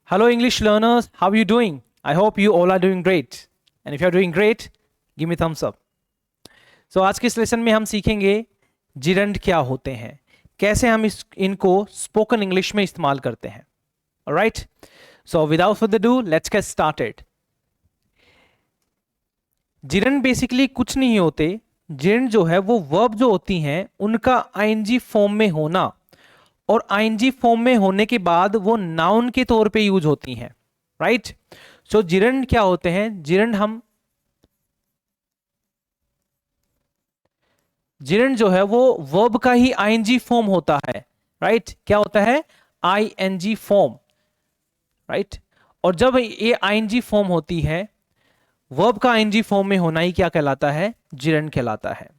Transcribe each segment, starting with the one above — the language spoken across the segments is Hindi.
Hello, English learners. How are you doing? I hope you all are doing great. And if you are doing great, give me thumbs up. So आज के इस लेसन में हम सीखेंगे जिरंड क्या होते हैं, कैसे हम इनको स्पोकन इंग्लिश में इस्तेमाल करते हैं. Alright? So without further ado, let's get started. Gerund basically कुछ नहीं होते. जिरंड जो है वो वर्ब जो होती हैं उनका आईएनजी फॉर्म में होना, और आईएनजी फॉर्म में होने के बाद वो नाउन के तौर पे यूज होती हैं. राइट? सो जिरंड क्या होते हैं? जिरंड जो है वो वर्ब का ही आईएनजी फॉर्म होता है. राइट? क्या होता है? ING form. राइट? और जब ये आईएनजी फॉर्म होती है, वर्ब का आईएनजी फॉर्म में होना ही क्या कहलाता है? जिरंड कहलाता है.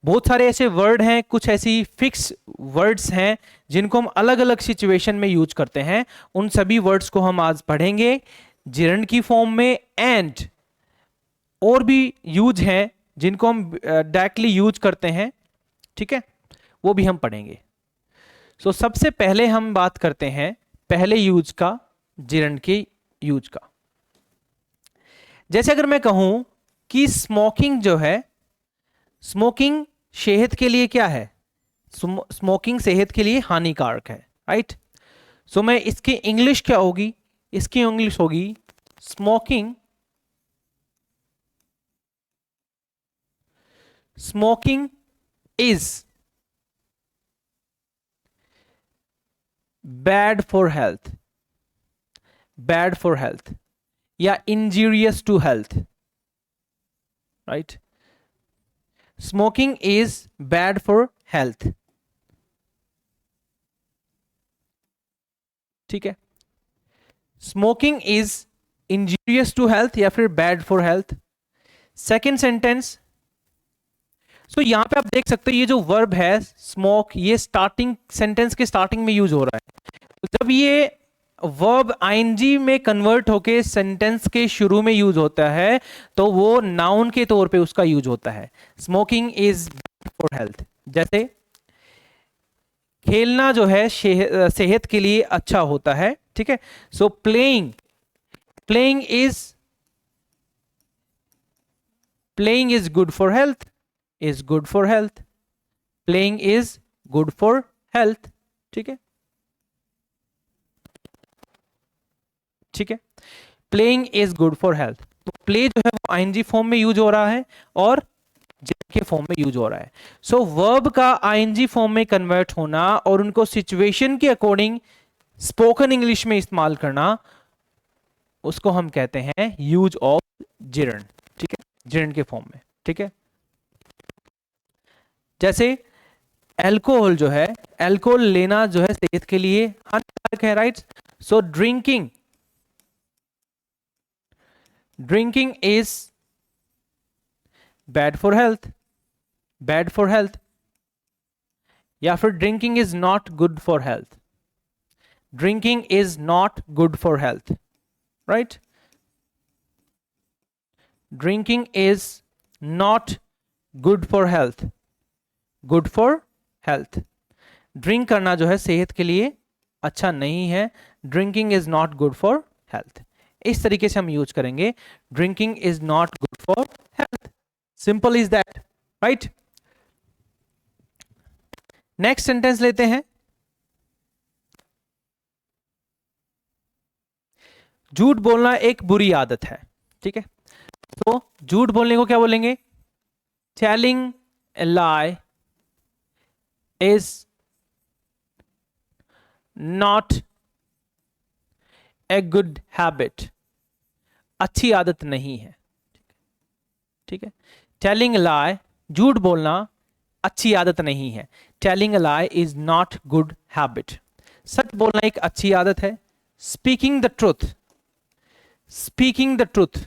बहुत सारे ऐसे वर्ड हैं, कुछ ऐसी फिक्स वर्ड्स हैं जिनको हम अलग अलग सिचुएशन में यूज करते हैं. उन सभी वर्ड्स को हम आज पढ़ेंगे जिरंड की फॉर्म में. एंड और भी यूज हैं जिनको हम डायरेक्टली यूज करते हैं. ठीक है, वो भी हम पढ़ेंगे. सो सबसे पहले हम बात करते हैं पहले यूज का, जिरंड के यूज का. जैसे अगर मैं कहूं कि स्मोकिंग जो है, स्मोकिंग सेहत के लिए क्या है? स्मोकिंग सेहत के लिए हानिकारक है. राइट? सो मैं इसकी इंग्लिश क्या होगी? इसकी इंग्लिश होगी smoking is bad for health. Bad for health या injurious to health. Right? Smoking is bad for health. ठीक है, smoking is injurious to health या फिर bad for health. Second sentence. So यहां पे आप देख सकते हो ये जो वर्ब है स्मोक, ये स्टार्टिंग सेंटेंस के स्टार्टिंग में यूज हो रहा है. तो जब ये वर्ब आईएनजी में कन्वर्ट होके सेंटेंस के शुरू में यूज होता है तो वो नाउन के तौर पे उसका यूज होता है. Smoking is bad for health. जैसे खेलना जो है सेहत के लिए अच्छा होता है. ठीक है, सो playing is good for health. Is good for health. Playing is good for health. ठीक है, ठीक है, playing is good for health. तो प्ले जो है वो आईएनजी फॉर्म में यूज हो रहा है और जिरंड के फॉर्म में यूज हो रहा है. सो वर्ब का आईएनजी फॉर्म में कन्वर्ट होना और उनको सिचुएशन के अकॉर्डिंग स्पोकन इंग्लिश में इस्तेमाल करना, उसको हम कहते हैं यूज ऑफ जिरंड. ठीक है, जिरंड के फॉर्म में. ठीक है, जैसे अल्कोहल जो है, अल्कोहल लेना जो है सेहत के लिए हानिकारक है. Right? So drinking is bad for health. Bad for health. या फिर drinking is not good for health. Drinking is not good for health. Right? Drinking is not good for health. Good for health. Drink करना जो है सेहत के लिए अच्छा नहीं है. Drinking is not good for health. इस तरीके से हम यूज करेंगे drinking is not good for health. Simple is that. Right? Next sentence लेते हैं. झूठ बोलना एक बुरी आदत है. ठीक है, तो झूठ बोलने को क्या बोलेंगे? Telling a lie is not a good habit. अच्छी आदत नहीं है. ठीक है, टेलिंग लाई, झूठ बोलना अच्छी आदत नहीं है. Telling lie is not good habit. सच बोलना एक अच्छी आदत है. Speaking the truth. Speaking the truth.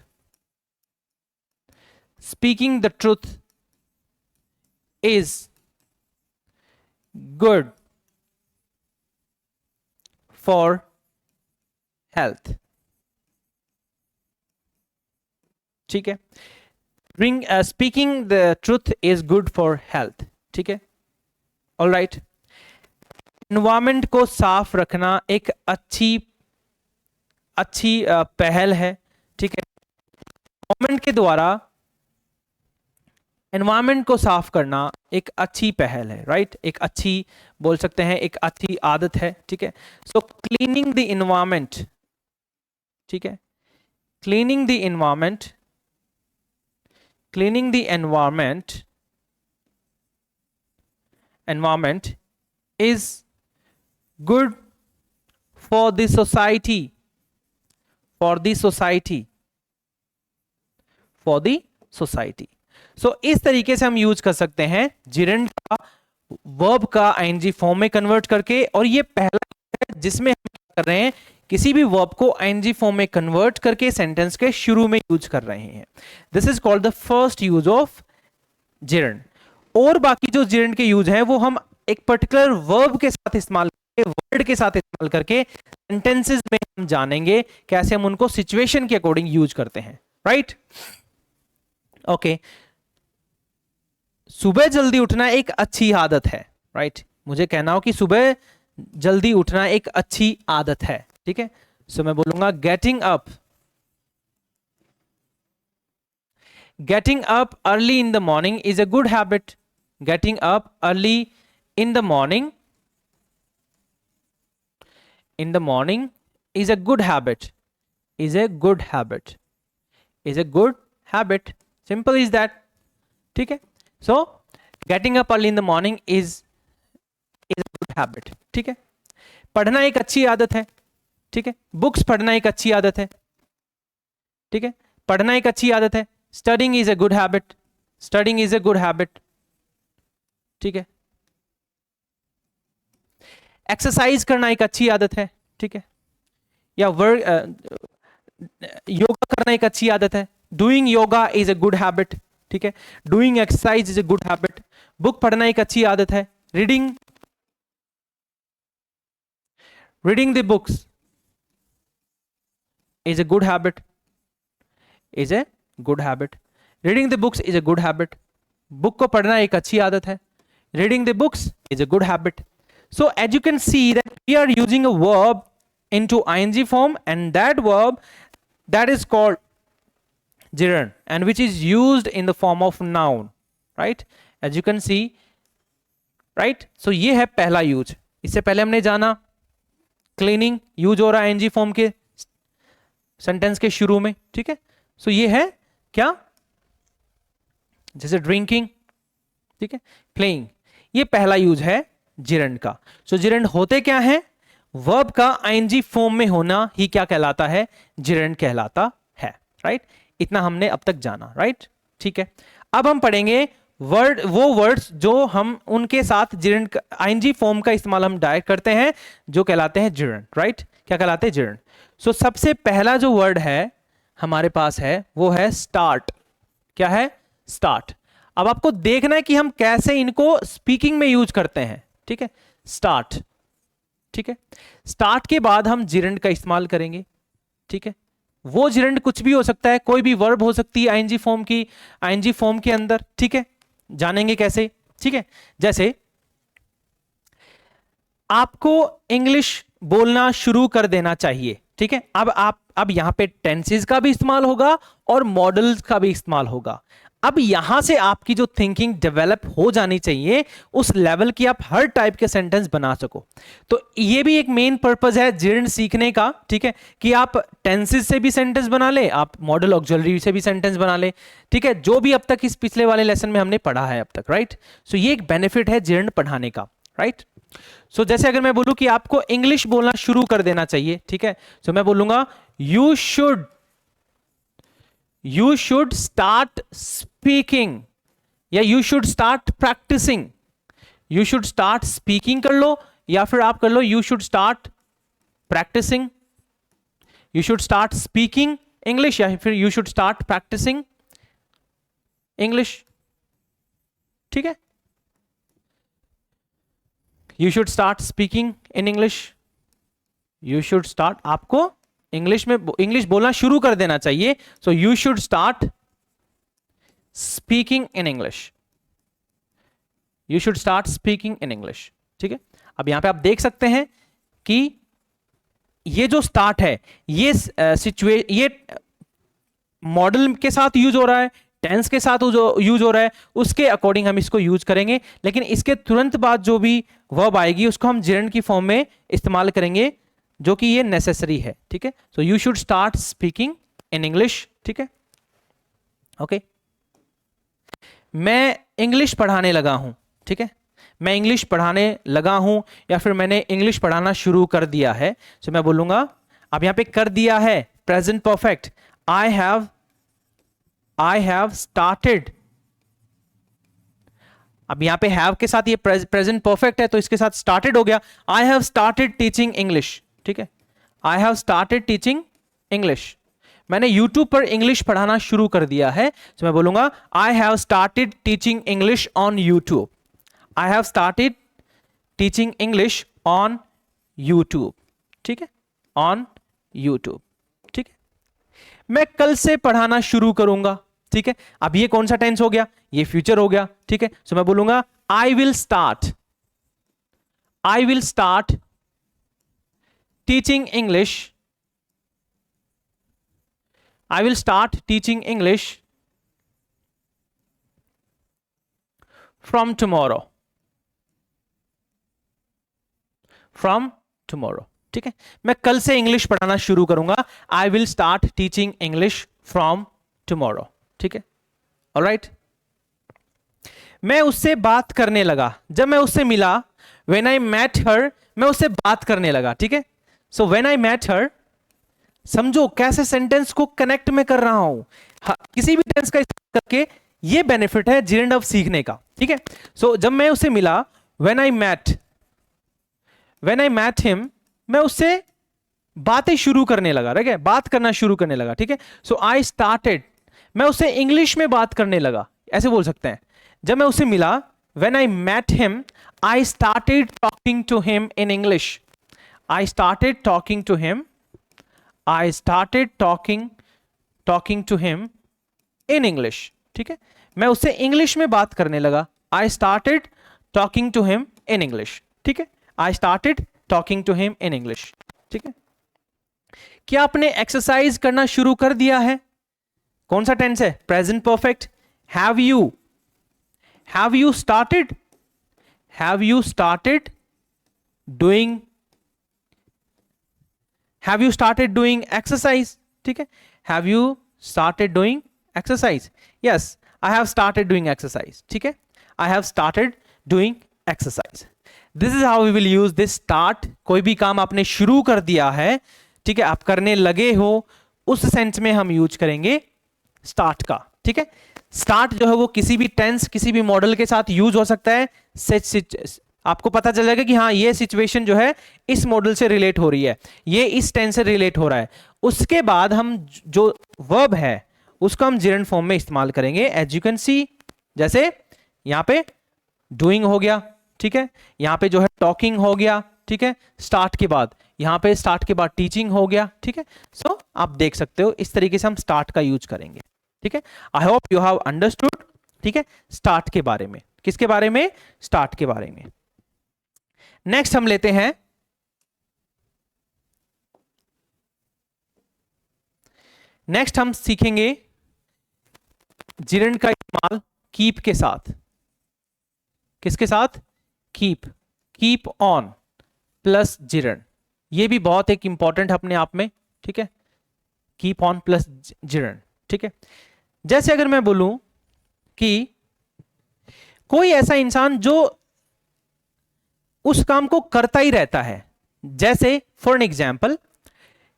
Speaking the truth is good for health. ठीक है, speaking the truth is good for health. ठीक है, ऑल राइट. एनवायरमेंट को साफ रखना एक अच्छी अच्छी पहल है, ठीक है। गवर्नमेंट के द्वारा एनवायरनमेंट को साफ करना एक अच्छी पहल है, राइट, एक अच्छी, बोल सकते हैं एक अच्छी आदत है, ठीक है। सो क्लीनिंग द एनवायरनमेंट, ठीक है, cleaning the environment, cleaning the environment is good for the society, for the society, for the society. So इस तरीके से हम यूज कर सकते हैं जिरेंड का वर्ब का आईएनजी फॉर्म में कन्वर्ट करके, और ये पहला है जिसमें हम कर रहे हैं किसी भी वर्ब को आईएनजी फॉर्म में कन्वर्ट करके सेंटेंस के शुरू में यूज कर रहे हैं। This is called the first use of gerund. और बाकी जो जिरेंड के यूज हैं वो हम एक पर्टिकुलर वर्ब के साथ इस्तेमाल करके, वर्ड के साथ इस्तेमाल करके सेंटेंसेस में हम जानेंगे कैसे हम उनको सिचुएशन के अकॉर्डिंग यूज करते हैं, राइट। ओके, सुबह जल्दी उठना एक अच्छी आदत है, राइट। मुझे कहना हो कि सुबह जल्दी उठना एक अच्छी आदत है, ठीक है। सो मैं बोलूंगा getting up, getting up early in the morning is a good habit. Getting up early in the morning is a good habit, is a good habit, is a good habit, simple is that, ठीक है। so getting up early in the morning is a good habit, ठीक है। पढ़ना एक अच्छी आदत है, ठीक है, बुक्स पढ़ना एक अच्छी आदत है, ठीक है, पढ़ना एक अच्छी आदत है। studying is a good habit, studying is a good habit, ठीक है। एक्सरसाइज करना एक अच्छी आदत है, ठीक है, या योगा करना एक अच्छी आदत है। Doing yoga is a good habit, ठीक है, doing exercise is a good habit. Book पढ़ना एक अच्छी आदत है। Reading the books is a good habit, is a good habit. Reading the books is a good habit. Book को पढ़ना एक अच्छी आदत है। Reading the books is a good habit. So as you can see that we are using a verb into ing form, and that verb that is called gerund, and which is used in the form of noun, right? As you can see, right? So ये है पहला यूज। इससे पहले हमने जाना क्लीनिंग यूज हो रहा है ing फॉर्म के सेंटेंस के शुरू में, ठीक है। सो ये है क्या, जैसे ड्रिंकिंग, ठीक है, प्लेइंग, ये पहला यूज है जिरेंड का। सो जिरेंड होते क्या है, वर्ब का आईएनजी फॉर्म में होना ही क्या कहलाता है, जिरेंड कहलाता है, राइट। इतना हमने अब तक जाना, राइट, ठीक है। अब हम पढ़ेंगे वर्ड, वो वर्ड्स जो हम उनके साथ जिरेंड आईएनजी फॉर्म का इस्तेमाल हम डायरेक्ट करते हैं, जो कहलाते हैं जिरेंड, राइट। क्या कहलाते हैं, जिरेंड। सो सबसे पहला जो वर्ड है हमारे पास है वो है स्टार्ट। क्या है, स्टार्ट। अब आपको देखना है कि हम कैसे इनको स्पीकिंग में यूज करते हैं, ठीक है। स्टार्ट, ठीक है, स्टार्ट के बाद हम जिरेंड का इस्तेमाल करेंगे, ठीक है। वो जिरेंड कुछ भी हो सकता है, कोई भी वर्ब हो सकती है आईएनजी फॉर्म की, आईएनजी फॉर्म के अंदर, ठीक है। जानेंगे कैसे, ठीक है। जैसे आपको इंग्लिश बोलना शुरू कर देना चाहिए, ठीक है। अब यहां पे टेंसेस का भी इस्तेमाल होगा और मॉडल्स का भी इस्तेमाल होगा। अब यहां से आपकी जो थिंकिंग डेवलप हो जानी चाहिए उस लेवल की, आप हर टाइप के सेंटेंस बना सको। तो ये भी एक मेन पर्पस है जिरेंड सीखने का, ठीक है, कि आप टेंसेस से भी सेंटेंस बना ले, आप मॉडल ऑक्सिलरी से भी सेंटेंस बना ले, ठीक है, जो भी अब तक इस पिछले वाले लेसन में हमने पढ़ा है अब तक, राइट। सो ये एक बेनिफिट है जिरेंड पढ़ाने का, राइट। सो जैसे अगर मैं बोलूं कि आपको इंग्लिश बोलना शुरू कर देना चाहिए, ठीक है, सो मैं बोलूंगा you should start speaking, या you should start practicing। you should start speaking कर लो, या फिर आप कर लो you should start practicing। you should start speaking English, या फिर you should start practicing English, ठीक है। you should start speaking in English, you should start, आपको इंग्लिश में इंग्लिश बोलना शुरू कर देना चाहिए। So you should start speaking in English, you should start speaking in English, ठीक है। अब यहां पे आप देख सकते हैं कि ये जो स्टार्ट है ये ये मॉडल के साथ यूज हो रहा है, टेंस के साथ यूज हो रहा है, उसके अकॉर्डिंग हम इसको यूज करेंगे। लेकिन इसके तुरंत बाद जो भी वर्ब आएगी उसको हम जिरंड की फॉर्म में इस्तेमाल करेंगे, जो कि ये नेसेसरी है। ठीक है, so you should start speaking in English. ठीक है, ओके। मैं इंग्लिश पढ़ाने लगा हूं। ठीक है, मैं इंग्लिश पढ़ाने लगा हूं या फिर मैंने इंग्लिश पढ़ाना शुरू कर दिया है। सो मैं बोलूंगा, अब यहां पे कर दिया है present perfect, I have started. अब यहां पे हैव के साथ ये प्रेजेंट परफेक्ट है तो इसके साथ स्टार्टेड हो गया। आई हैव स्टार्टेड टीचिंग इंग्लिश। ठीक है, I have started teaching English. मैंने यूट्यूब पर इंग्लिश पढ़ाना शुरू कर दिया है, तो मैं बोलूंगा I have started teaching English on YouTube. I have started teaching English on YouTube. ठीक है, ऑन यूट्यूब। ठीक है, मैं कल से पढ़ाना शुरू करूंगा। ठीक है, अब ये कौन सा टेंस हो गया, ये फ्यूचर हो गया। ठीक है, सो मैं बोलूंगा I will start teaching English, I will start teaching English from tomorrow. From tomorrow. ठीक है, मैं कल से इंग्लिश पढ़ाना शुरू करूंगा। I will start teaching English from tomorrow. ठीक है, alright. मैं उससे बात करने लगा, जब मैं उससे मिला, when I met her, मैं उससे बात करने लगा। ठीक है, so when I met her, समझो कैसे सेंटेंस को कनेक्ट में कर रहा हूं। किसी भी टेंस का इस्तेमाल करके ये बेनिफिट है जिरंड ऑफ सीखने का। ठीक है, सो जब मैं उसे मिला, व्हेन आई मैट हिम, मैं उससे बातें शुरू करने लगा। ठीक है, बात करना शुरू करने लगा। ठीक है, सो आई स्टार्टेड, मैं उससे इंग्लिश में बात करने लगा, ऐसे बोल सकते हैं। जब मैं उसे मिला, when I met him, I started talking to him in English. I started talking to him, I started talking to him in English. ठीक है, मैं उससे इंग्लिश में बात करने लगा। I started talking to him in English. ठीक है, I started talking to him in English. ठीक है, क्या आपने एक्सरसाइज करना शुरू कर दिया है? कौन सा टेंस है? Present perfect. Have you started doing Have you started doing exercise? ठीक है, Have you started doing exercise? Yes, I have started doing exercise. ठीक है, I have started doing exercise. This is how we will use this start. कोई भी काम आपने शुरू कर दिया है, ठीक है, आप करने लगे हो, उस सेंस में हम यूज करेंगे स्टार्ट का। ठीक है, स्टार्ट जो है वो किसी भी टेंस, किसी भी मॉडल के साथ यूज हो सकता है। आपको पता चल जाएगा कि हाँ ये सिचुएशन जो है इस मॉडल से रिलेट हो रही है, ये इस टेंस से रिलेट हो रहा है। उसके बाद हम जो वर्ब है उसको हम जिरंड फॉर्म में इस्तेमाल करेंगे। एज यू कैन सी, जैसे यहां पे डूइंग हो गया। ठीक है, यहां पे जो है टॉकिंग हो गया। ठीक है, स्टार्ट के बाद, यहां पे स्टार्ट के बाद टीचिंग हो गया। ठीक है, सो आप देख सकते हो इस तरीके से हम स्टार्ट का यूज करेंगे। ठीक है, I hope you have understood. ठीक है, स्टार्ट के बारे में, किसके बारे में? स्टार्ट के बारे में। नेक्स्ट हम लेते हैं नेक्स्ट हम सीखेंगे जिरंड का इस्तेमाल कीप के साथ। किसके साथ? Keep on plus gerund. ये भी बहुत एक इंपॉर्टेंट अपने आप में। ठीक है, कीप ऑन प्लस जिरंड। ठीक है, जैसे अगर मैं बोलूं कि कोई ऐसा इंसान जो उस काम को करता ही रहता है, जैसे फॉर एन एग्जाम्पल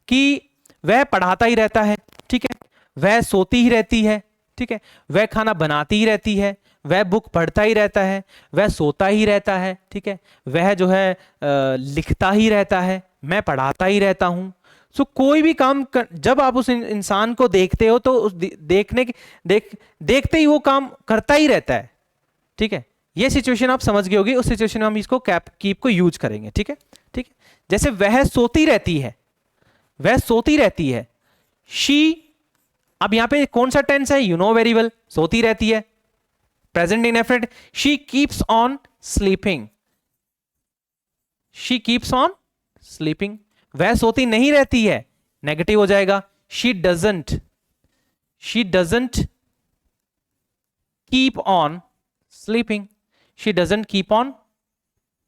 कि वह पढ़ाता ही रहता है। ठीक है, वह सोती ही रहती है। ठीक है, वह खाना बनाती ही रहती है, वह बुक पढ़ता ही रहता है, वह सोता ही रहता है। ठीक है, वह जो है लिखता ही रहता है, मैं पढ़ाता ही रहता हूं। सो कोई भी काम जब आप उस इंसान को देखते हो तो उस देखते ही वो काम करता ही रहता है। ठीक है, ये सिचुएशन आप समझ गए होगी, उस सिचुएशन में हम इसको कीप को यूज करेंगे। ठीक है, ठीक है, जैसे वह सोती रहती है, वह सोती रहती है। शी, अब यहां पे कौन सा टेंस है? यू नो वेरी वेल, सोती रहती है, present indefinite. She keeps on sleeping, she keeps on sleeping. वह सोती नहीं रहती है, नेगेटिव हो जाएगा। She doesn't keep on sleeping, she doesn't keep on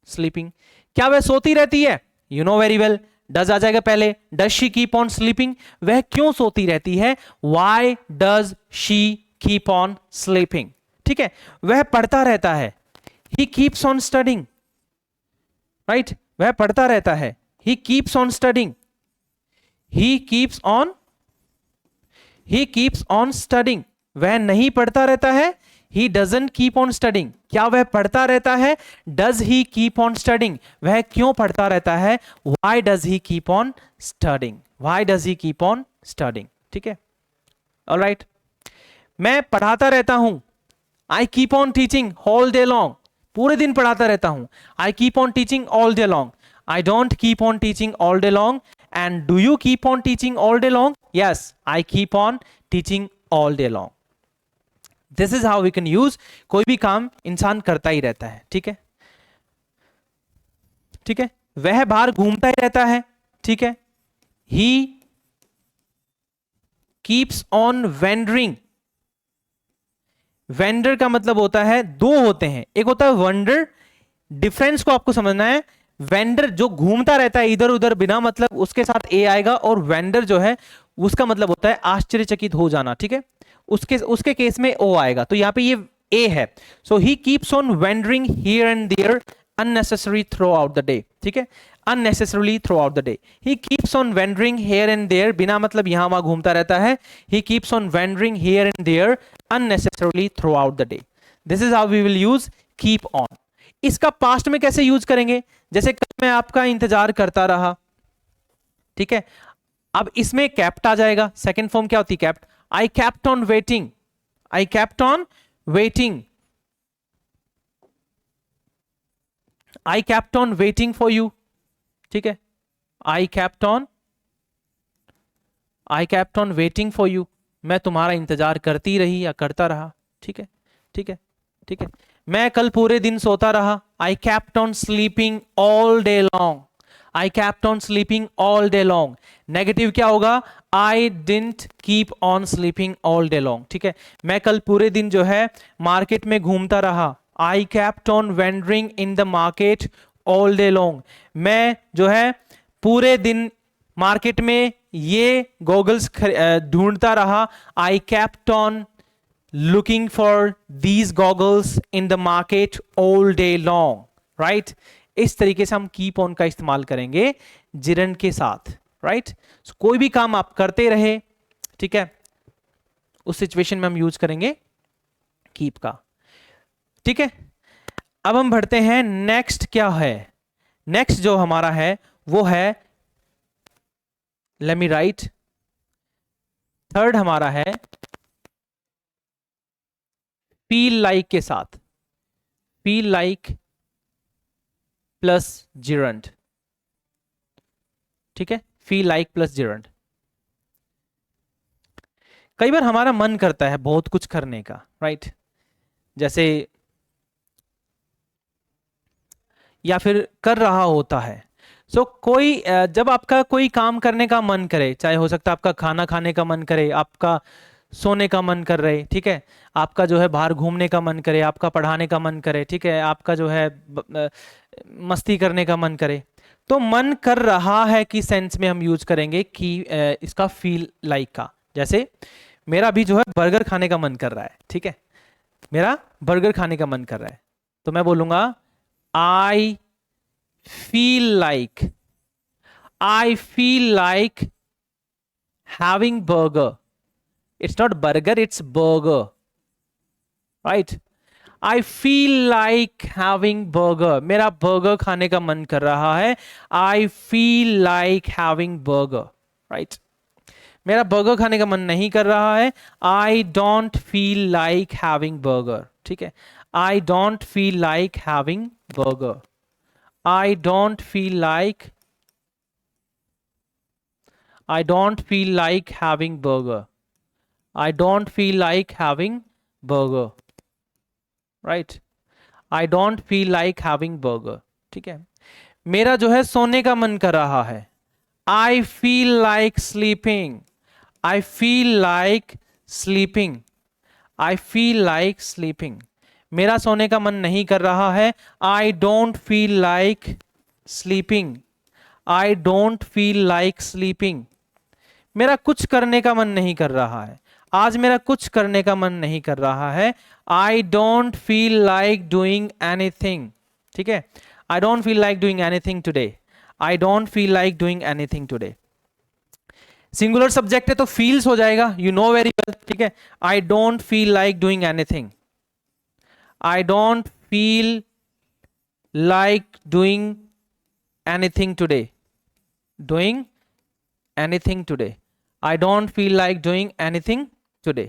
sleeping. क्या वह सोती रहती है? You know very well, does आ जाएगा पहले। Does she keep on sleeping, वह क्यों सोती रहती है? Why does she keep on sleeping. ठीक है, वह पढ़ता रहता है, he keeps on studying, right, वह पढ़ता रहता है, he keeps on studying, he keeps on studying. वह नहीं पढ़ता रहता है, he doesn't keep on studying। क्या वह पढ़ता रहता है? does he keep on studying, वह क्यों पढ़ता रहता है? why does he keep on studying, why does he keep on studying। ठीक है, alright। मैं पढ़ाता रहता हूं, I keep on teaching all day long, पूरे दिन पढ़ाता रहता हूं, I keep on teaching all day long। I don't keep on teaching all day long, and do you keep on teaching all day long? Yes, I keep on teaching all day long। This is how we can use, कोई भी काम इंसान करता ही रहता है। ठीक है, ठीक है, वह बाहर घूमता ही रहता है। ठीक है, he keeps on wandering. Vendor का मतलब होता है, दो होते हैं, एक होता है वंडर, डिफरेंस को आपको समझना है। वेंडर जो घूमता रहता है इधर उधर बिना मतलब, उसके साथ ए आएगा, और वेंडर जो है उसका मतलब होता है आश्चर्यचकित हो जाना। ठीक है, उसके केस में ओ आएगा, तो यहां पे ये ए है। So he keeps on wandering here and there unnecessary through the day. ठीक है, unnecessarily through the day, he keeps on wandering here and there, बिना मतलब यहां वहां घूमता रहता है, he keeps on wandering here and there unnecessarily through the day. This is how we will use keep on. इसका पास्ट में कैसे यूज करेंगे? जैसे कल मैं आपका इंतजार करता रहा। ठीक है, अब इसमें कैप्ट आ जाएगा। सेकेंड फॉर्म क्या होती है? Kept. I kept on waiting, I kept on waiting, I kept on waiting for you। ठीक है, I kept on waiting for you, मैं तुम्हारा इंतजार करती रही या करता रहा। ठीक है, ठीक है, ठीक है। मैं कल पूरे दिन सोता रहा, I kept on sleeping all day long, I kept on sleeping all day long। Negative क्या होगा? I didn't keep on sleeping all day long। ठीक है, मैं कल पूरे दिन जो है मार्केट में घूमता रहा, I kept on wandering in the market all day long। मैं जो है पूरे दिन मार्केट में ये गॉगल्स ढूंढता रहा, I kept on looking for these goggles in the market all day long। right? इस तरीके से हम कीप ऑन का इस्तेमाल करेंगे जिरंड के साथ। राइट, कोई भी काम आप करते रहे, ठीक है, उस सिचुएशन में हम यूज करेंगे कीप का। ठीक है, अब हम बढ़ते हैं नेक्स्ट। क्या है नेक्स्ट? जो हमारा है वो है, लेट मी राइट, थर्ड हमारा है फील लाइक के साथ, फील लाइक प्लस जिरंड। ठीक है, फील लाइक प्लस जिरंड। कई बार हमारा मन करता है बहुत कुछ करने का, राइट, जैसे या फिर कर रहा होता है। सो कोई जब आपका कोई काम करने का मन करे, चाहे हो सकता है आपका खाना खाने का मन करे, आपका सोने का मन कर रहे, ठीक है, आपका जो है बाहर घूमने का मन करे, आपका पढ़ाने का मन करे, ठीक है, आपका जो है मस्ती करने का मन करे, तो मन कर रहा है कि सेंस में हम यूज करेंगे कि इसका फील लाइक का। जैसे मेरा भी जो है बर्गर खाने का मन कर रहा है, ठीक है, मेरा बर्गर खाने का मन कर रहा है, तो मैं बोलूंगा आई feel like having burger. It's not burger, it's burger, right? I feel like having burger. मेरा बर्गर खाने का मन कर रहा है। I feel like having burger, right? मेरा बर्गर खाने का मन नहीं कर रहा है। I don't feel like having burger. ठीक है, I don't feel like having burger. I don't feel like having burger. I don't feel like having burger, right? I don't feel like having burger। ठीक है, मेरा जो है सोने का मन कर रहा है। I feel like sleeping, I feel like sleeping, I feel like sleeping. मेरा सोने का मन नहीं कर रहा है, I don't feel like sleeping, I don't feel like sleeping. मेरा कुछ करने का मन नहीं कर रहा है, आज मेरा कुछ करने का मन नहीं कर रहा है, I don't feel like doing anything. ठीक है, I don't feel like doing anything today, I don't feel like doing anything today. Singular subject है तो फील्स हो जाएगा, यू नो वेरी वेल। ठीक है, I don't feel like doing anything, I don't feel like doing anything today, doing anything today, I don't feel like doing anything today,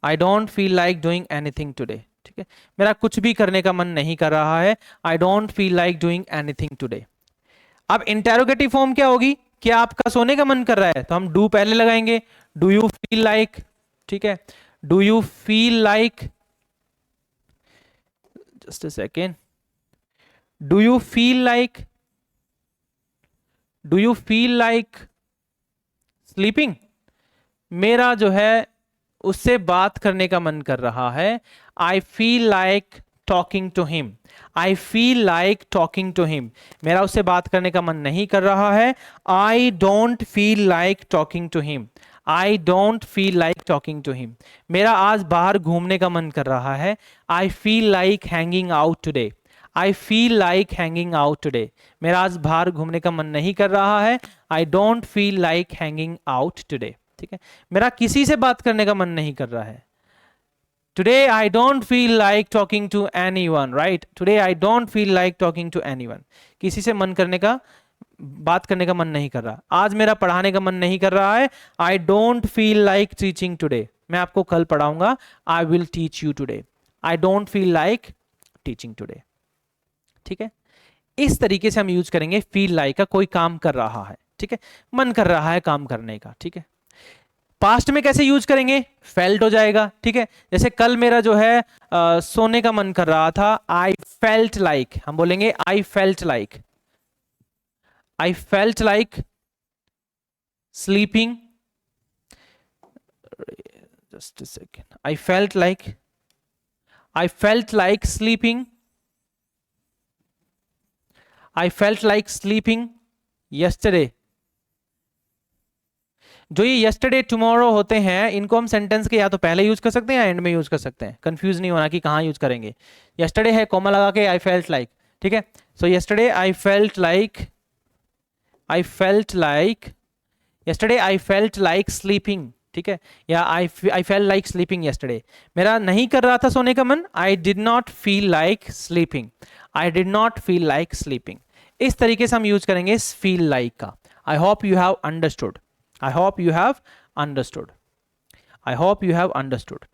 I don't feel like doing anything today। ठीक है, मेरा कुछ भी करने का मन नहीं कर रहा है, I don't feel like doing anything today। अब इंटेरोगेटिव फॉर्म क्या होगी, क्या आपका सोने का मन कर रहा है, तो हम डू पहले लगाएंगे, डू यू फील लाइक। ठीक है, do you feel like, just a second, do you feel like, do you feel like sleeping. मेरा जो है उससे बात करने का मन कर रहा है, I feel like talking to him, I feel like talking to him. मेरा उससे बात करने का मन नहीं कर रहा है, I don't feel like talking to him, I don't feel like talking to him. मेरा आज बाहर घूमने का मन कर रहा है, I feel like hanging out today, I feel like hanging out today. मेरा आज बाहर घूमने का मन नहीं कर रहा है, I don't feel like hanging out today. ठीक है, मेरा किसी से बात करने का मन नहीं कर रहा है, today I don't feel like talking to anyone, right, today I don't feel like talking to anyone. किसी से मन करने का, बात करने का मन नहीं कर रहा। आज मेरा पढ़ाने का मन नहीं कर रहा है, I don't feel like teaching today, मैं आपको कल पढ़ाऊंगा, I will teach you today, I don't feel like teaching today. ठीक है, इस तरीके से हम यूज करेंगे फील लाइक का, कोई काम कर रहा है, ठीक है, मन कर रहा है काम करने का। ठीक है, पास्ट में कैसे यूज करेंगे, फेल्ट हो जाएगा। ठीक है, जैसे कल मेरा जो है सोने का मन कर रहा था, आई फेल्ट लाइक, हम बोलेंगे I felt like, I felt like sleeping, just a second, I felt like, I felt like sleeping, I felt like sleeping yesterday। जो ये yesterday tomorrow होते हैं, इनको हम सेंटेंस के या तो पहले यूज कर सकते हैं या एंड में यूज कर सकते हैं, कंफ्यूज नहीं होना कि कहाँ यूज करेंगे। yesterday है, कॉमा लगा के I felt like। ठीक है, so yesterday I felt like, I felt like, yesterday I felt like sleeping। ठीक है, या I felt like sleeping yesterday। मेरा नहीं कर रहा था सोने का मन, I did not feel like sleeping, I did not feel like sleeping। इस तरीके से हम यूज करेंगे फील लाइक का। I hope you have understood, I hope you have understood, I hope you have understood.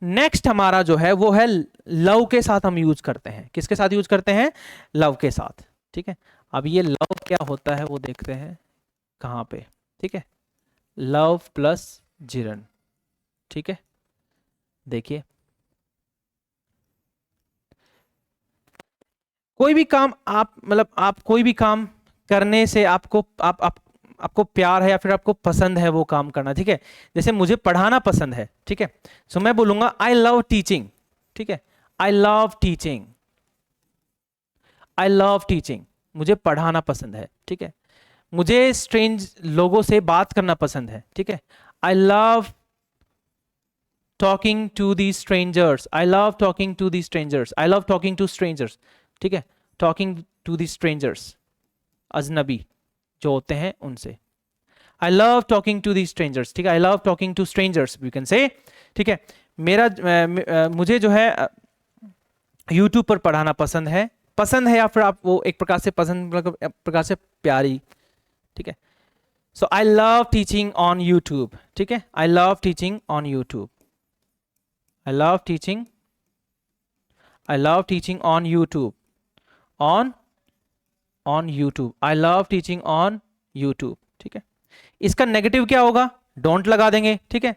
Next हमारा जो है वो है लव के साथ हम यूज करते हैं। किसके साथ यूज करते हैं, लव के साथ। ठीक है, अब ये लव क्या होता है वो देखते हैं कहाँ पे। ठीक है, लव प्लस जिरन। ठीक है, देखिए कोई भी काम आप, मतलब आप कोई भी काम करने से आपको आपको प्यार है या फिर आपको पसंद है वो काम करना। ठीक है, जैसे मुझे पढ़ाना पसंद है। ठीक है, सो मैं बोलूंगा आई लव टीचिंग। ठीक है, I love teaching, I love teaching, मुझे पढ़ाना पसंद है। ठीक है, मुझे स्ट्रेंज लोगों से बात करना पसंद है। ठीक है, I love talking to the strangers, I love talking to the strangers, I love talking to strangers. ठीक है, टॉकिंग टू दी स्ट्रेंजर्स, अजनबी जो होते हैं उनसे। I love talking to the strangers. ठीक है, I love talking to strangers you can say. ठीक है, मुझे जो है यूट्यूब पर पढ़ाना पसंद है, पसंद है या फिर आप वो एक प्रकार से पसंद, मतलब एक प्रकार से प्यारी। ठीक है, so I love teaching on YouTube. ठीक है, I love teaching on YouTube, I love teaching, I love teaching on YouTube, on YouTube, I love teaching on YouTube. ठीक है, इसका नेगेटिव क्या होगा, डोंट लगा देंगे। ठीक है,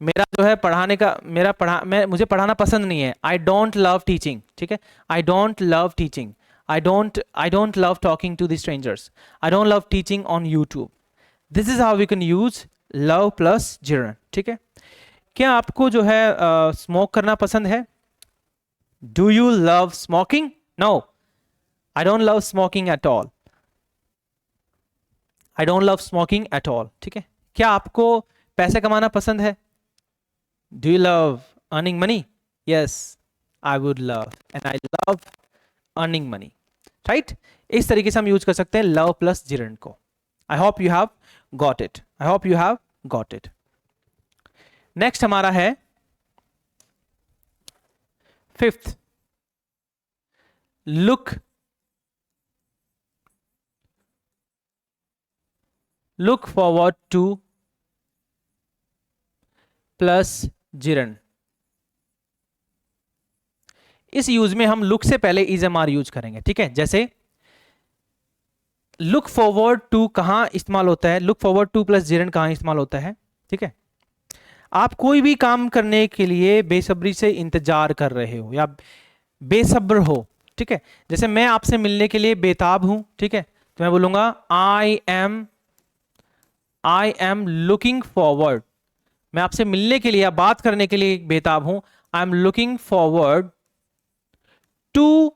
मेरा जो है पढ़ाने का, मुझे पढ़ाना पसंद नहीं है, आई डोंट लव टीचिंग। ठीक है, I don't love teaching, I don't love talking to the strangers. I don't love teaching on YouTube. This is how we can use love plus gerund. ठीक है, क्या आपको जो है स्मोक करना पसंद है? Do you love smoking? No, I don't love smoking at all. I don't love smoking at all. ठीक है, क्या आपको पैसे कमाना पसंद है? Do you love earning money? Yes, I would love, and I love earning money. Right? इस तरीके से हम यूज कर सकते हैं love plus gerund को. I hope you have got it. I hope you have got it. Next हमारा है fifth. Look forward to plus gerund. इस यूज में हम लुक से पहले इज एम आर यूज करेंगे. ठीक है, जैसे लुक फॉरवर्ड टू कहां इस्तेमाल होता है? Look forward two plus gerund कहां इस्तेमाल होता है? ठीक है, आप कोई भी काम करने के लिए बेसब्री से इंतजार कर रहे हो या बेसब्र हो. ठीक है, जैसे मैं आपसे मिलने के लिए बेताब हूं. ठीक है, तो मैं बोलूंगा आई एम लुकिंग फॉरवर्ड. मैं आपसे मिलने के लिए या बात करने के लिए बेताब हूं. I am looking forward to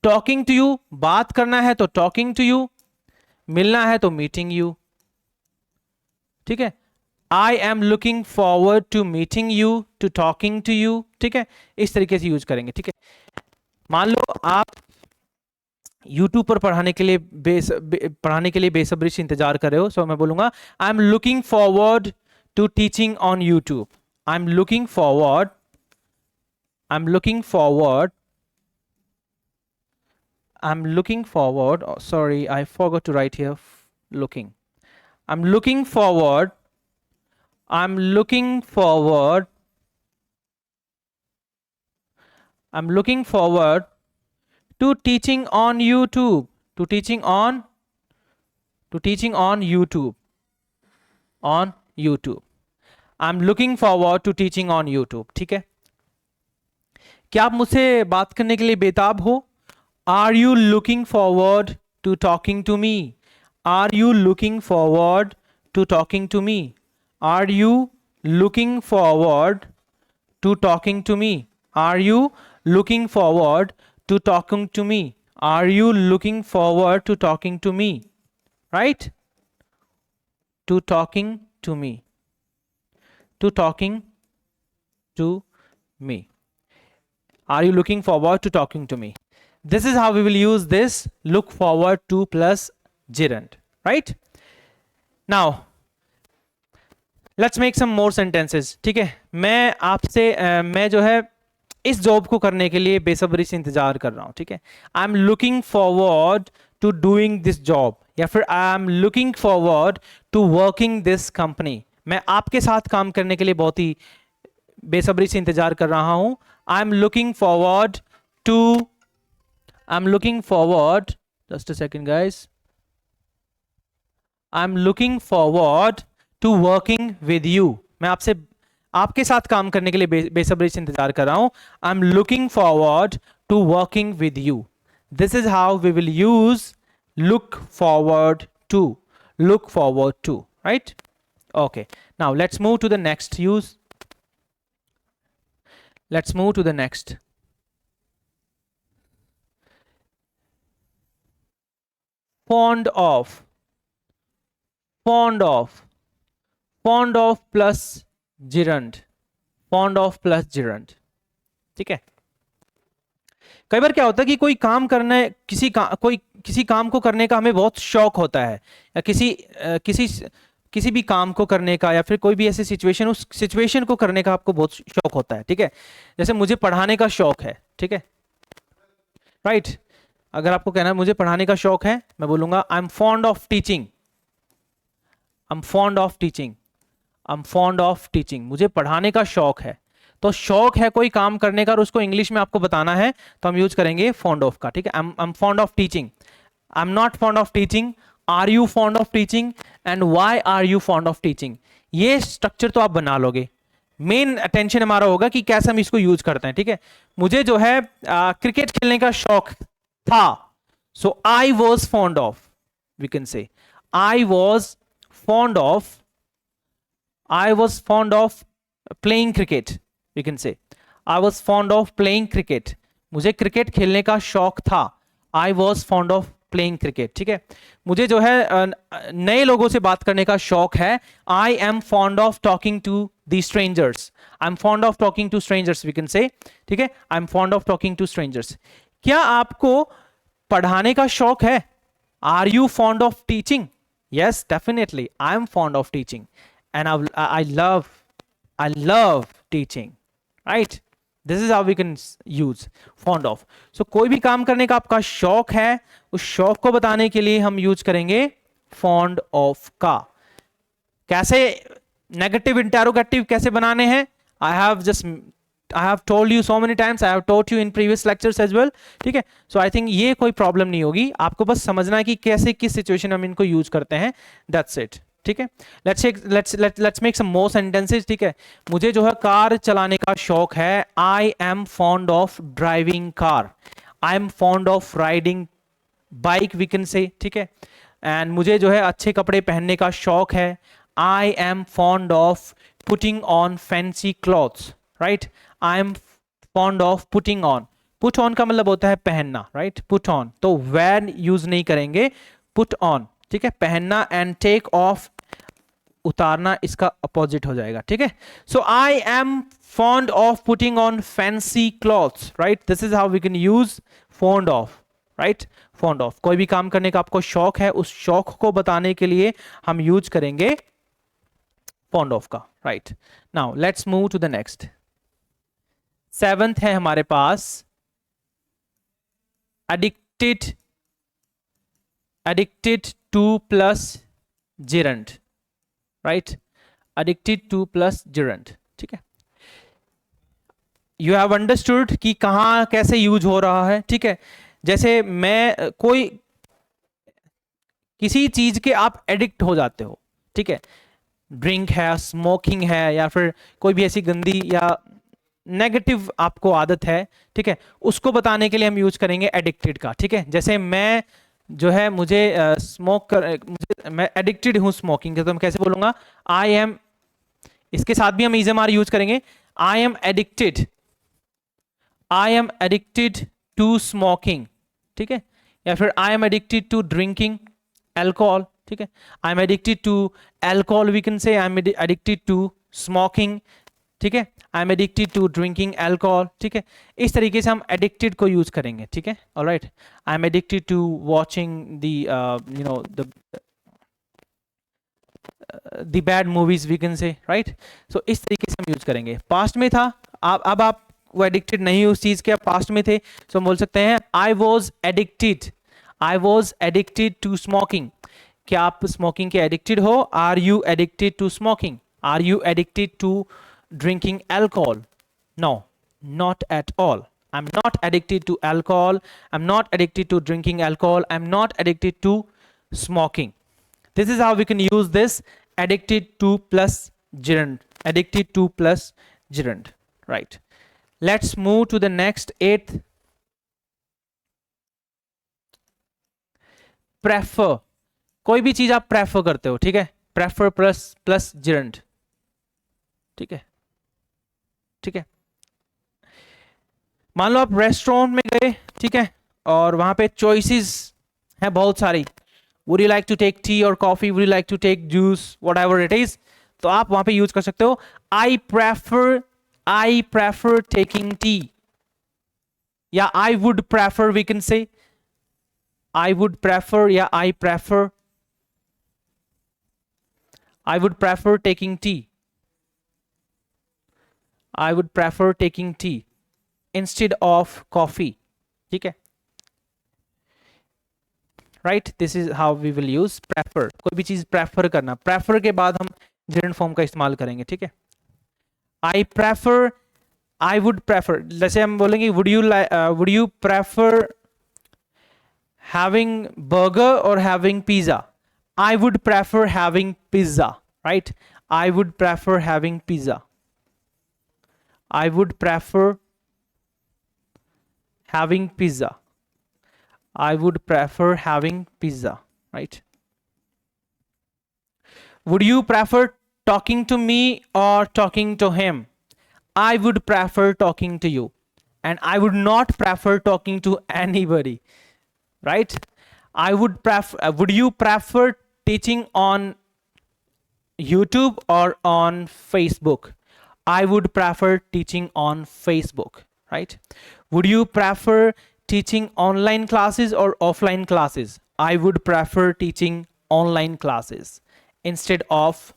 talking to you. बात करना है तो टॉकिंग टू यू, मिलना है तो मीटिंग यू. ठीक है, I am looking forward to meeting you, to talking to you. ठीक है, इस तरीके से यूज करेंगे. ठीक है, मान लो आप यूट्यूब पर पढ़ाने के लिए बेसब्री से इंतजार कर रहे हो. सो मैं बोलूंगा I am looking forward to teaching on YouTube. I am looking forward sorry, I forgot to write here looking. I'm looking forward to teaching on YouTube. To teaching on YouTube. On YouTube. I'm looking forward to teaching on YouTube. ठीक है, क्या आप मुझसे बात करने के लिए बेताब हो? Are you looking forward to talking to me? Are you looking forward to talking to me? Are you looking forward to talking to me? Are you looking forward to talking to me? Are you looking forward to talking to me? Right? To talking to me. To talking to me. Are you looking forward to talking to me? This is how we will use this look forward to plus gerund. Right? Now, let's make some more sentences. ठीक है, मैं जो है इस जॉब को करने के लिए बेसब्री से इंतजार कर रहा हूं. ठीक है, I am looking forward to doing this job, या फिर I am looking forward to working this company. मैं आपके साथ काम करने के लिए बहुत ही बेसब्री से इंतजार कर रहा हूं. I am looking forward to I'm looking forward, just a second guys, I'm looking forward to working with you. मैं आपके साथ काम करने के लिए बेसब्री से इंतजार कर रहा हूं. I'm looking forward to working with you. This is how we will use look forward to. Look forward to, right? Okay, now let's move to the next use. Let's move to the next. Fond of plus gerund. Fond of plus gerund. ठीक है, कई बार क्या होता है कि कोई काम करने किसी काम को करने का हमें बहुत शौक होता है, या किसी भी काम को करने का, या फिर कोई भी ऐसी सिचुएशन, उस सिचुएशन को करने का आपको बहुत शौक होता है. ठीक है, जैसे मुझे पढ़ाने का शौक है. ठीक है, राइट? अगर आपको कहना है मुझे पढ़ाने का शौक है, मैं बोलूंगा I am fond of teaching. I am fond of teaching. I am fond of teaching. मुझे पढ़ाने का शौक है. तो शौक है कोई काम करने का और उसको इंग्लिश में आपको बताना है, तो हम यूज करेंगे फॉन्ड ऑफ का. ठीक है, I am fond of teaching. I am not fond of teaching. Are you fond of teaching and why are you fond of teaching. ये स्ट्रक्चर तो आप बना लोगे. मेन अटेंशन हमारा होगा कि कैसे हम इसको यूज करते हैं. ठीक है, मुझे जो है क्रिकेट खेलने का शौक था. So I was fond of, we can say I was fond of, I was fond of playing cricket, we can say I was fond of playing cricket. मुझे क्रिकेट खेलने का शौक था. I was fond of playing cricket. ठीक है. मुझे जो है नए लोगों से बात करने का शौक है. I am fond of talking to the strangers. I'm fond of talking to strangers, we can say. ठीक है. I'm fond of talking to strangers. क्या आपको पढ़ाने का शौक है? Are you fond of teaching? Yes, definitely. I'm fond of teaching, and I love teaching. Right? This is how we can use fond of. So कोई भी काम करने का आपका शौक है, उस शौक को बताने के लिए हम यूज करेंगे fond of का. कैसे नेगेटिव इंटेरोगेटिव कैसे बनाने हैं? I have told you so many times. I have taught you in previous lectures as well. ठीक है. So I think ये कोई प्रॉब्लम नहीं होगी. आपको बस समझना है कि कैसे किस सिचुएशन में हम इनको यूज करते हैं. That's it. ठीक है. Let's make some more sentences. ठीक है. मुझे जो है कार चलाने का शौक है. I am fond of driving car. I am fond of riding bike, we can say. ठीक है. And मुझे जो है अच्छे कपड़े पहनने का शौक है. I am fond of putting on fancy clothes. Right? I am fond of putting on. Put on का मतलब होता है पहनना. Right? Put on. तो wear यूज नहीं करेंगे. Put on. ठीक है. पहनना and take off उतारना इसका अपोजिट हो जाएगा. ठीक है. So I am fond of putting on fancy clothes. Right? This is how we can use fond of. Right? Fond of. कोई भी काम करने का आपको शौक है, उस शौक को बताने के लिए हम यूज करेंगे fond of का. Right? Now let's move to the next. 7th है हमारे पास addicted to plus gerund. Right? Addicted to plus gerund. ठीक है. You have understood कि कहाँ कैसे यूज हो रहा है. ठीक है. जैसे मैं कोई किसी चीज के आप एडिक्ट हो जाते हो. ठीक है. ड्रिंक है, स्मोकिंग है, या फिर कोई भी ऐसी गंदी या नेगेटिव आपको आदत है. ठीक है. उसको बताने के लिए हम यूज करेंगे एडिक्टेड का. ठीक है. जैसे मैं जो है मुझे मैं एडिक्टेड हूं स्मोकिंग के, तो मैं कैसे बोलूंगा? I am. इसके साथ भी हम इजमार यूज करेंगे. I am addicted to smoking. ठीक है. या फिर I am addicted to drinking alcohol. ठीक है. I am addicted to alcohol, we can say I am addicted to smoking. ठीक है. I am addicted to drinking alcohol. ठीक है. इस तरीके से हम एडिक्टेड को यूज करेंगे. ठीक है. Alright. I am addicted to watching the bad movies, we can say. Right. So इस तरीके से हम यूज करेंगे. पास्ट में था, अब आप वो एडिक्टेड नहीं उस चीज के, पास्ट में थे, तो हम बोल सकते हैं I was addicted to smoking. क्या आप स्मोकिंग के एडिक्टेड हो? Are you addicted to smoking? Are you addicted to drinking alcohol? No, not at all. I'm not addicted to alcohol. I'm not addicted to drinking alcohol. I'm not addicted to smoking. This is how we can use this addicted to plus gerund. Addicted to plus gerund. Right. Let's move to the next 8th. Prefer. कोई भी चीज आप प्रेफर करते हो. ठीक है. Prefer plus gerund. ठीक है. ठीक है. मान लो आप रेस्टोरेंट में गए. ठीक है. और वहां पे चॉइसेस हैं बहुत सारी. Would you like to take tea और coffee? Would you like to take juice? Whatever it is. तो आप वहां पे यूज कर सकते हो आई प्रेफर टेकिंग टी, या I would prefer, we can say I would prefer, या I would prefer taking tea. I would prefer taking tea instead of coffee. ठीक है. Right? This is how we will use prefer. कोई भी चीज prefer करना. Prefer के बाद हम gerund form का इस्तेमाल करेंगे. ठीक है. I would prefer. जैसे हम बोलेंगे would you prefer having burger or having pizza? I would prefer having pizza. Right? I would prefer having pizza. I would prefer having pizza. I would prefer having pizza, right? Would you prefer talking to me or talking to him? I would prefer talking to you, and I would not prefer talking to anybody, right? I would prefer, would you prefer teaching on YouTube or on Facebook? I would prefer teaching on Facebook, right? Would you prefer teaching online classes or offline classes? I would prefer teaching online classes instead of.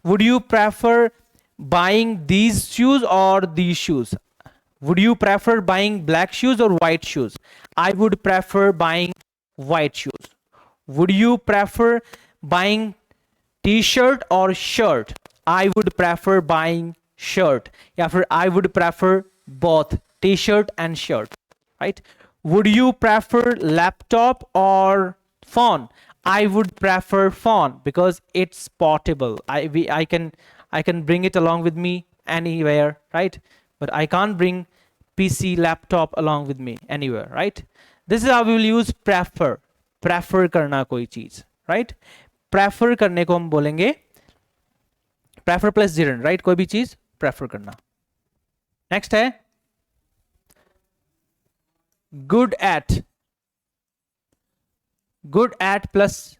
Would you prefer buying these shoes or these shoes? Would you prefer buying black shoes or white shoes? I would prefer buying white shoes. Would you prefer buying t-shirt or shirt? I would prefer buying shirt. या फिर I would prefer both t-shirt and shirt, right? Would you prefer laptop or phone? I would prefer phone because it's portable. I can bring it along with me anywhere, right? But I can't bring PC laptop along with me anywhere, right? This is how we will use prefer. Prefer करना कोई चीज, right? Prefer करने को हम बोलेंगे prefer plus gerund, right? कोई भी चीज prefer करना. Next है good at. Good at plus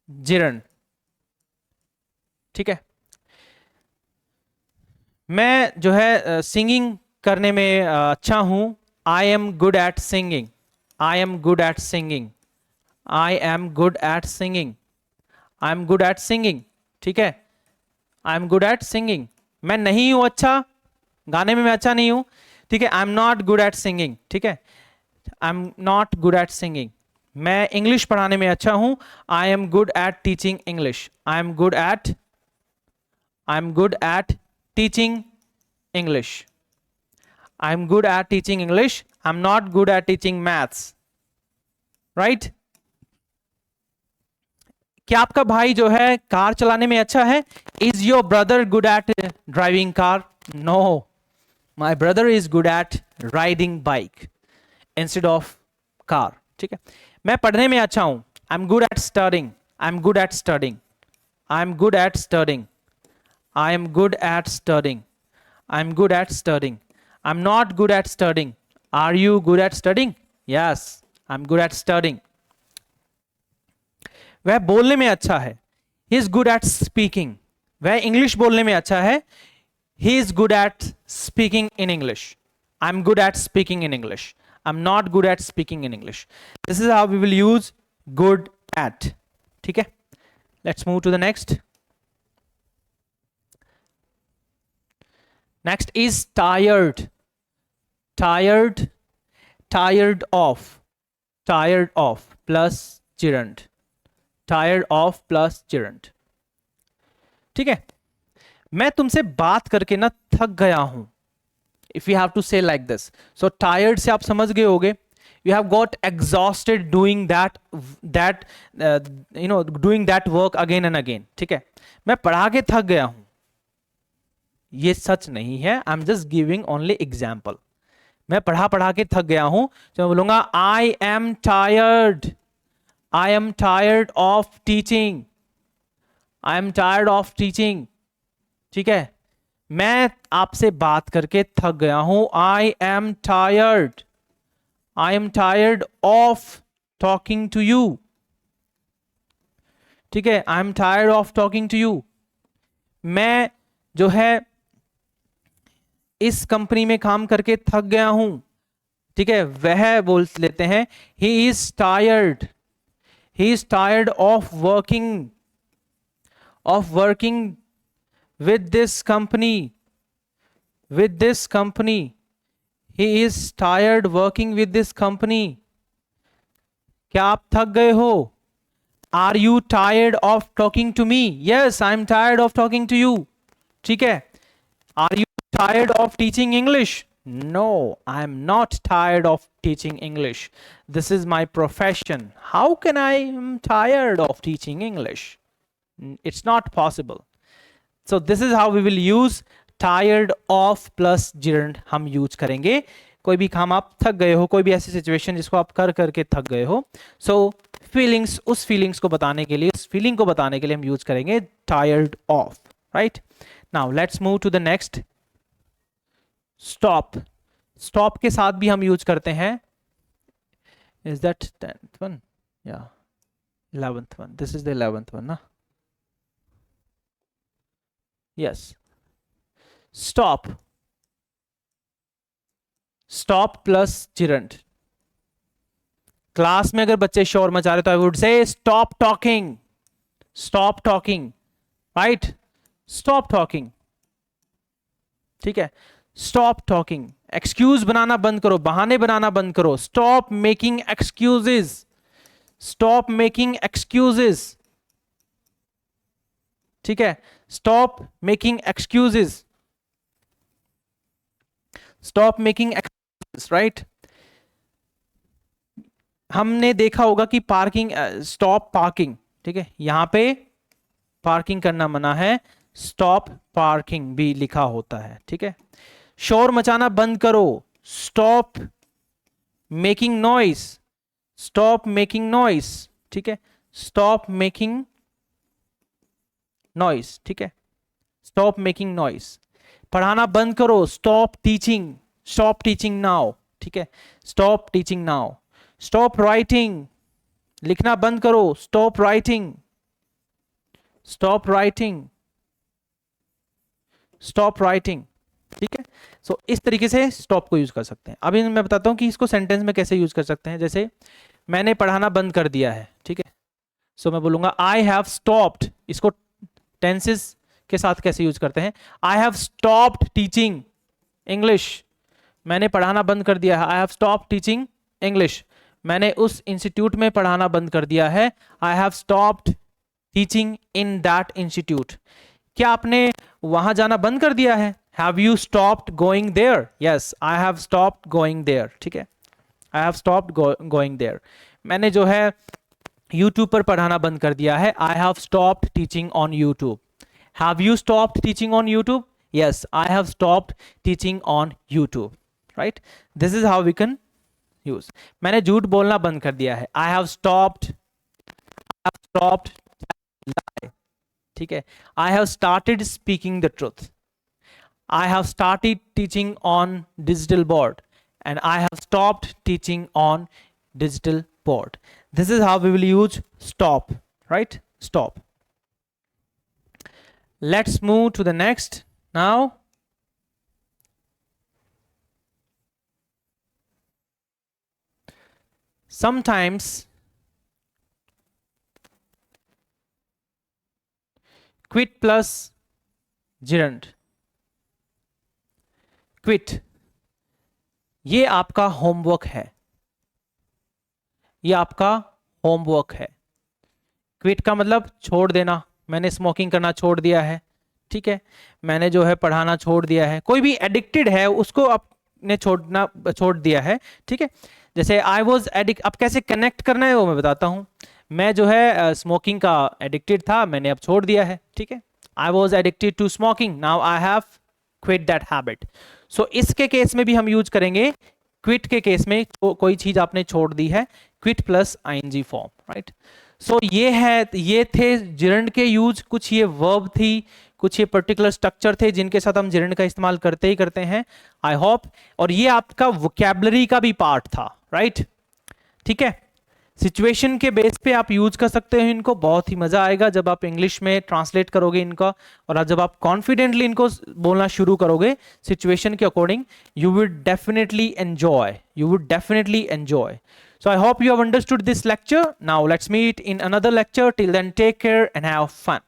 gerund. ठीक है. मैं जो है सिंगिंग करने में अच्छा हूं. I am good at singing. I am good at singing. I am good at singing. I am good at singing. ठीक है. I am good at singing. मैं नहीं हूं अच्छा गाने में, मैं अच्छा नहीं हूं. ठीक है. I am not good at singing. ठीक है. I am not good at singing. मैं इंग्लिश पढ़ाने में अच्छा हूं. I am good at teaching English. I am good at teaching English. I'm good at teaching English. I'm not good at teaching maths. Right? क्या आपका भाई जो है कार चलाने में अच्छा है? Is your brother good at driving car? No. My brother is good at riding bike instead of car. ठीक है. मैं पढ़ने में अच्छा हूं. I'm good at studying. I'm good at studying. I'm good at studying. I am good at studying. I'm good at studying. I'm not good at studying. Are you good at studying? Yes, I'm good at studying. वह बोलने में अच्छा है. He is good at speaking. वह इंग्लिश बोलने में अच्छा है. He is good at speaking in English. I'm good at speaking in English. I'm not good at speaking in English. This is how we will use good at. ठीक है. Let's move to the next. Next is tired. Tired. Tired of. Tired of plus gerund. Tired of plus gerund. ठीक है. मैं तुमसे बात करके ना थक गया हूं. If you have to say like this. So tired से आप समझ गए होगे. You have got exhausted doing doing that work again and again. ठीक है. मैं पढ़ा के थक गया हूं. ये सच नहीं है. I am just giving only example. मैं पढ़ा के थक गया हूं तो मैं बोलूंगा I am tired. I am tired of teaching. I am tired of teaching. ठीक है. मैं आपसे बात करके थक गया हूं. I am tired. I am tired of talking to you. ठीक है. I am tired of talking to you. मैं जो है इस कंपनी में काम करके थक गया हूं. ठीक है. वह बोल लेते हैं he is tired. He is tired of working with this company. He is tired working with this company. क्या आप थक गए हो? Are you tired of talking to me? Yes, I am tired of talking to you. ठीक है. Are you tired of teaching English? No, I am not tired of teaching English. This is my profession. How can I am tired of teaching English? It's not possible. So this is how we will use tired of plus gerund हम use करेंगे कोई भी काम आप थक गए हो, कोई भी ऐसी सिचुएशन जिसको आप कर करके थक गए हो, सो फीलिंग्स, उस फीलिंग्स को बताने के लिए, उस फीलिंग को बताने के लिए हम यूज करेंगे tired of, right. Now let's move to the next, stop. Stop के साथ भी हम यूज करते हैं, इज दैट 10th वन या 11th one, this is the 11th one ना, yes. Stop, stop plus gerund. Class में अगर बच्चे शोर मचा रहे तो I would say stop talking, stop talking, right, stop talking, ठीक है, स्टॉप टॉकिंग। एक्सक्यूज बनाना बंद करो, बहाने बनाना बंद करो, stop making excuses, stop making excuses, ठीक है, stop making excuses, stop making excuses, right. हमने देखा होगा कि पार्किंग, स्टॉप पार्किंग, ठीक है, यहां पे पार्किंग करना मना है, स्टॉप पार्किंग भी लिखा होता है, ठीक है। शोर मचाना बंद करो, stop making noise, stop making noise, ठीक है, स्टॉप मेकिंग नॉइस, ठीक है, स्टॉप मेकिंग नॉइस। पढ़ाना बंद करो, stop teaching, stop teaching now, ठीक है, stop teaching now. Stop writing, लिखना बंद करो, stop writing, stop writing, stop writing, ठीक है। सो इस तरीके से स्टॉप को यूज कर सकते हैं। अभी मैं बताता हूं कि इसको सेंटेंस में कैसे यूज कर सकते हैं। जैसे मैंने पढ़ाना बंद कर दिया है, ठीक है, सो मैं बोलूंगा आई हैव स्टॉप्ड। इसको टेंसेस के साथ कैसे यूज करते हैं, I have stopped teaching English, मैंने पढ़ाना बंद कर दिया है, I have stopped teaching English, मैंने उस इंस्टीट्यूट में पढ़ाना बंद कर दिया है, I have stopped teaching in that institute. क्या आपने वहां जाना बंद कर दिया है, have you stopped going there, yes I have stopped going there, ठीक है, I have stopped going there. मैंने जो है यूट्यूब पर पढ़ाना बंद कर दिया है, I have stopped teaching on YouTube. Have you stopped teaching on YouTube, yes I have stopped teaching on YouTube, right. This is how we can use. मैंने झूठ बोलना बंद कर दिया है, आई हैव स्टॉप्ड lie, ठीक है, I have started speaking the truth, I have started teaching on digital board and I have stopped teaching on digital board. This is how we will use stop, right, stop. Let's move to the next now. Sometimes quit plus gerund, quit, ये आपका होमवर्क है, ये आपका होमवर्क है। क्विट का मतलब छोड़ देना, मैंने स्मोकिंग करना छोड़ दिया है, ठीक है, मैंने जो है पढ़ाना छोड़ दिया है, कोई भी एडिक्टेड है उसको आपने छोड़ दिया है, ठीक है। जैसे आई वॉज एडिक्ट, अब कैसे कनेक्ट करना है वो मैं बताता हूं। मैं जो है स्मोकिंग का एडिक्टेड था, मैंने अब छोड़ दिया है, ठीक है, I was addicted to smoking, now I have quit that habit. So इसके केस में भी हम यूज करेंगे, क्विट के केस में कोई चीज आपने छोड़ दी है, quit plus ING form, right. So ये थे जिरंड के यूज, कुछ ये वर्ब थी, कुछ ये पर्टिकुलर स्ट्रक्चर थे जिनके साथ हम जिरंड का इस्तेमाल करते ही करते हैं, आई होप। और ये आपका वोकैबुलरी का भी पार्ट था, राइट, ठीक है। सिचुएशन के बेस पे आप यूज कर सकते हो इनको, बहुत ही मजा आएगा जब आप इंग्लिश में ट्रांसलेट करोगे इनका, और जब आप कॉन्फिडेंटली इनको बोलना शुरू करोगे सिचुएशन के according, you will definitely enjoy, you would definitely enjoy. So I hope you have understood this lecture. Now let's meet in another lecture. Till then, take care and have fun.